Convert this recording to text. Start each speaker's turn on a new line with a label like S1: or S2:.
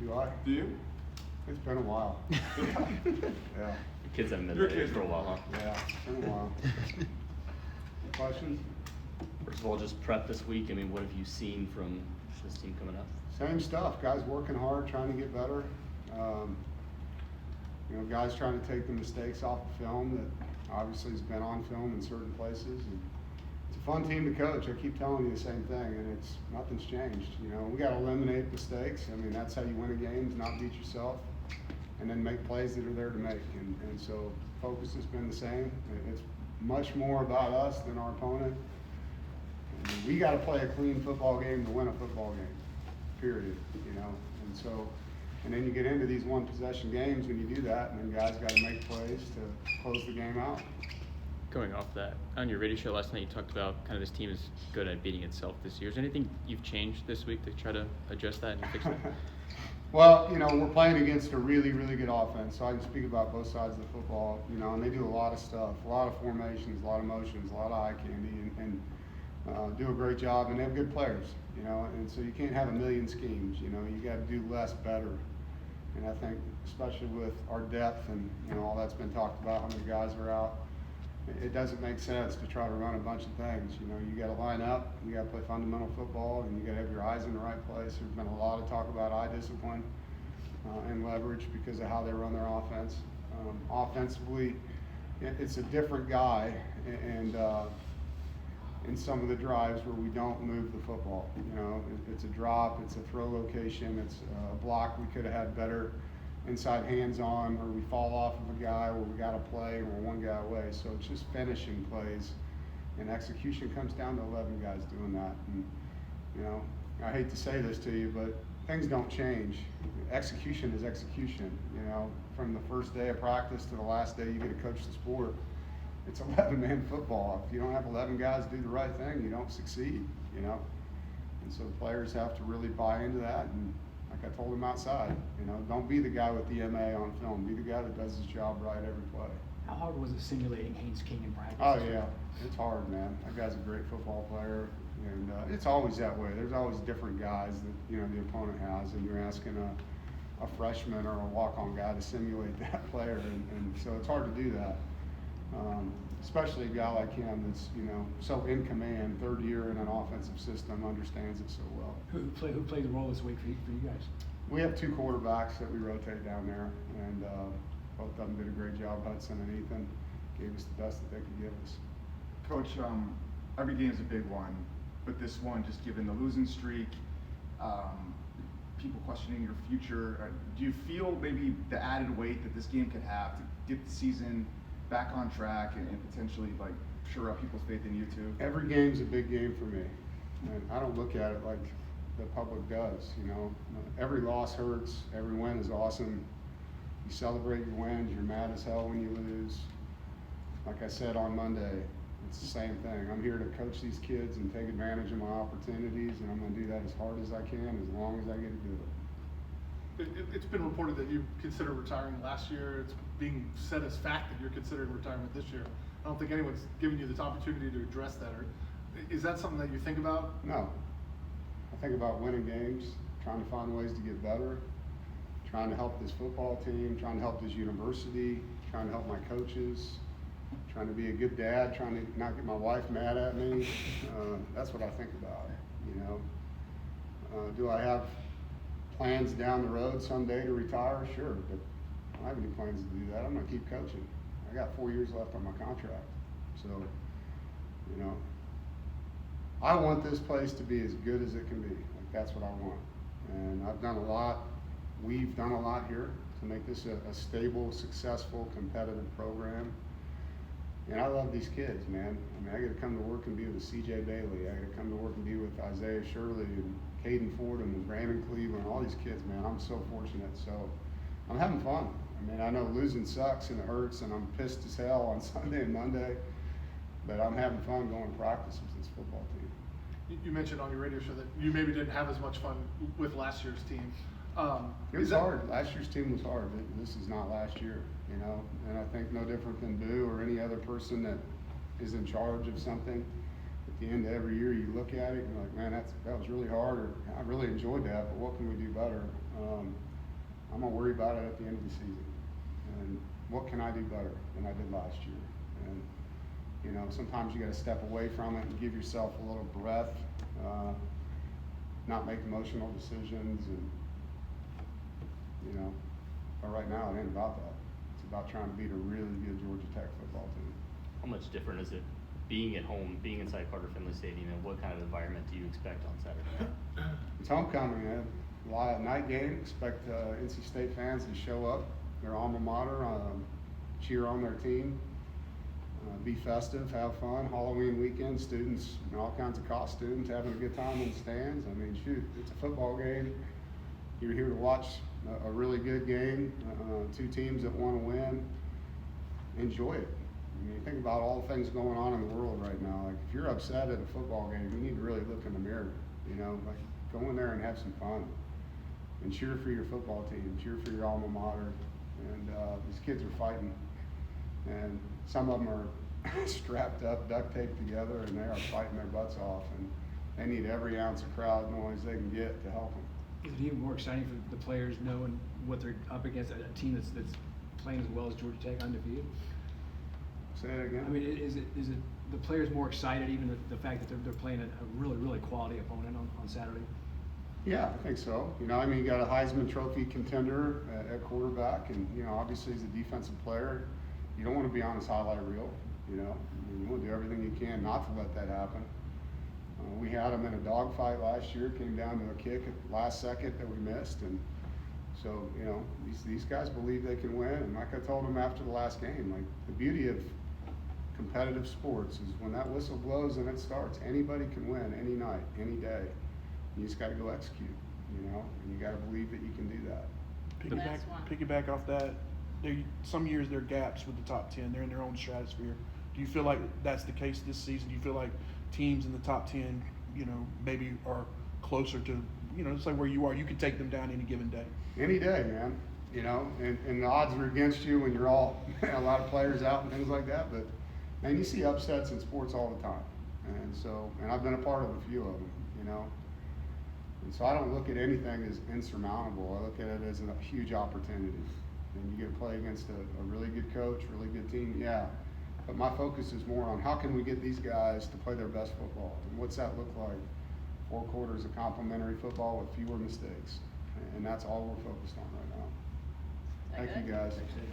S1: Do I?
S2: Do you?
S1: It's been a while. Yeah.
S3: The kids haven't been
S2: Your
S3: there
S2: kids
S3: for a while, huh?
S1: Yeah, it's been a while. Questions?
S3: First of all, just prep this week. I mean, what have you seen from this team coming up?
S1: Same stuff. Guys working hard, trying to get better. Guys trying to take the mistakes off the film that obviously has been on film in certain places. And it's a fun team to coach. I keep telling you the same thing, and nothing's changed. We got to eliminate mistakes. I mean, that's how you win a game, is not beat yourself, and then make plays that are there to make. And so focus has been the same. It's much more about us than our opponent. And we got to play a clean football game to win a football game, period. And then you get into these one possession games when you do that, and then guys got to make plays to close the game out.
S4: Going off that, on your radio show last night, you talked about kind of this team is good at beating itself this year. Is there anything you've changed this week to try to adjust that and fix it?
S1: Well, we're playing against a really, really good offense, so I can speak about both sides of the football, and they do a lot of stuff, a lot of formations, a lot of motions, a lot of eye candy, and do a great job, and they have good players, and so you can't have a million schemes, you got to do less better. And I think, especially with our depth and all that's been talked about, how many guys are out, it doesn't make sense to try to run a bunch of things. You got to line up, you got to play fundamental football, and you got to have your eyes in the right place. There's been a lot of talk about eye discipline and leverage because of how they run their offense. Offensively, it's a different guy, and in some of the drives where we don't move the football. It's a drop, it's a throw location, it's a block we could have had better inside hands on, or we fall off of a guy where we got to play, or we're one guy away. So it's just finishing plays, and execution comes down to 11 guys doing that. And I hate to say this to you, but things don't change. Execution is execution. From the first day of practice to the last day you get to coach the sport. It's 11-man football. If you don't have 11 guys do the right thing, you don't succeed, And so the players have to really buy into that. And like I told them outside, don't be the guy with the MA on film. Be the guy that does his job right every play.
S5: How hard was it simulating Haynes King in practice?
S1: Oh, yeah. It's hard, man. That guy's a great football player. And it's always that way. There's always different guys that, the opponent has. And you're asking a freshman or a walk-on guy to simulate that player. And so it's hard to do that. Especially a guy like him that's, so in command, third year in an offensive system, understands it so well.
S5: Who played the role this week for you guys?
S1: We have two quarterbacks that we rotate down there, and both of them did a great job. Hudson and Ethan gave us the best that they could give us.
S2: Coach, every game's a big one, but this one, just given the losing streak, people questioning your future, do you feel maybe the added weight that this game could have to get the season back on track and potentially shore up people's faith in you too?
S1: Every game's a big game for me, and I don't look at it like the public does. Every loss hurts, every win is awesome. You celebrate your wins, you're mad as hell when you lose. Like I said on Monday, it's the same thing. I'm here to coach these kids and take advantage of my opportunities, and I'm going to do that as hard as I can, as long as I get to do it.
S6: It's been reported that you considered retiring last year. It's being said as fact that you're considering retirement this year. I don't think anyone's given you this opportunity to address that. Or is that something that you think about?
S1: No. I think about winning games, trying to find ways to get better, trying to help this football team, trying to help this university, trying to help my coaches, trying to be a good dad, trying to not get my wife mad at me. That's what I think about. Do I have plans down the road someday to retire? Sure, but I don't have any plans to do that. I'm going to keep coaching. I got 4 years left on my contract. So, I want this place to be as good as it can be. That's what I want. And I've done a lot. We've done a lot here to make this a stable, successful, competitive program. And I love these kids, man. I get to come to work and be with C.J. Bailey. I get to come to work and be with Isaiah Shirley and Caden Fordham and Brandon Cleveland, all these kids, man. I'm so fortunate. So I'm having fun. I know losing sucks and it hurts, and I'm pissed as hell on Sunday and Monday, but I'm having fun going to practice with this football team.
S6: You mentioned on your radio show that you maybe didn't have as much fun with last year's team.
S1: It was hard. Last year's team was hard. This is not last year, and I think no different than Boo or any other person that is in charge of something. The at the end of every year, you look at it and you're like, man, that was really hard, or I really enjoyed that, but what can we do better? I'm gonna worry about it at the end of the season, and what can I do better than I did last year? And you know, sometimes you got to step away from it and give yourself a little breath, not make emotional decisions, and you know. But right now, it ain't about that. It's about trying to beat a really good Georgia Tech football team.
S3: How much different is it being at home, being inside Carter Finley Stadium, and what kind of environment do you expect on Saturday?
S1: It's homecoming, man. Night game. Expect NC State fans to show up, their alma mater, cheer on their team, be festive, have fun. Halloween weekend, students in all kinds of costumes, having a good time in the stands. I mean, shoot, it's a football game. You're here to watch a really good game, two teams that want to win. Enjoy it. I mean, think about all the things going on in the world right now. Like, if you're upset at a football game, you need to really look in the mirror. You know, like, go in there and have some fun, and cheer for your football team, cheer for your alma mater. And these kids are fighting, and some of them are strapped up, duct taped together, and they are fighting their butts off. And they need every ounce of crowd noise they can get to help them.
S5: Is it even more exciting for the players knowing what they're up against, a team that's playing as well as Georgia Tech, undefeated?
S1: Say that again?
S5: I mean, is it the players more excited, even the fact that they're playing a really, really quality opponent on Saturday?
S1: Yeah, I think so. You know, I mean, you got a Heisman Trophy contender at quarterback, and, you know, obviously as a defensive player, you don't want to be on his highlight reel, you know. I mean, you want to do everything you can not to let that happen. We had them in a dogfight last year, came down to a kick at the last second that we missed, and so, you know, these guys believe they can win, and like I told them after the last game, like, the beauty of competitive sports is when that whistle blows and it starts, anybody can win any night, any day. You just got to go execute, you know, and you got to believe that you can do that.
S7: Piggyback off that, some years there are gaps with the top 10. They're in their own stratosphere. Do you feel like that's the case this season? Do you feel like teams in the top 10, you know, maybe are closer to, you know, it's like where you are, you can take them down any given day?
S1: Any day, man. You know, and the odds are against you when you're all a lot of players out and things like that. But man, you see upsets in sports all the time, and I've been a part of a few of them. You know, and so I don't look at anything as insurmountable. I look at it as a huge opportunity. And you get to play against a really good coach, really good team. Yeah, but my focus is more on how can we get these guys to play their best football, and what's that look like? 4 quarters of complimentary football with fewer mistakes, and that's all we're focused on right now. Thank you, guys.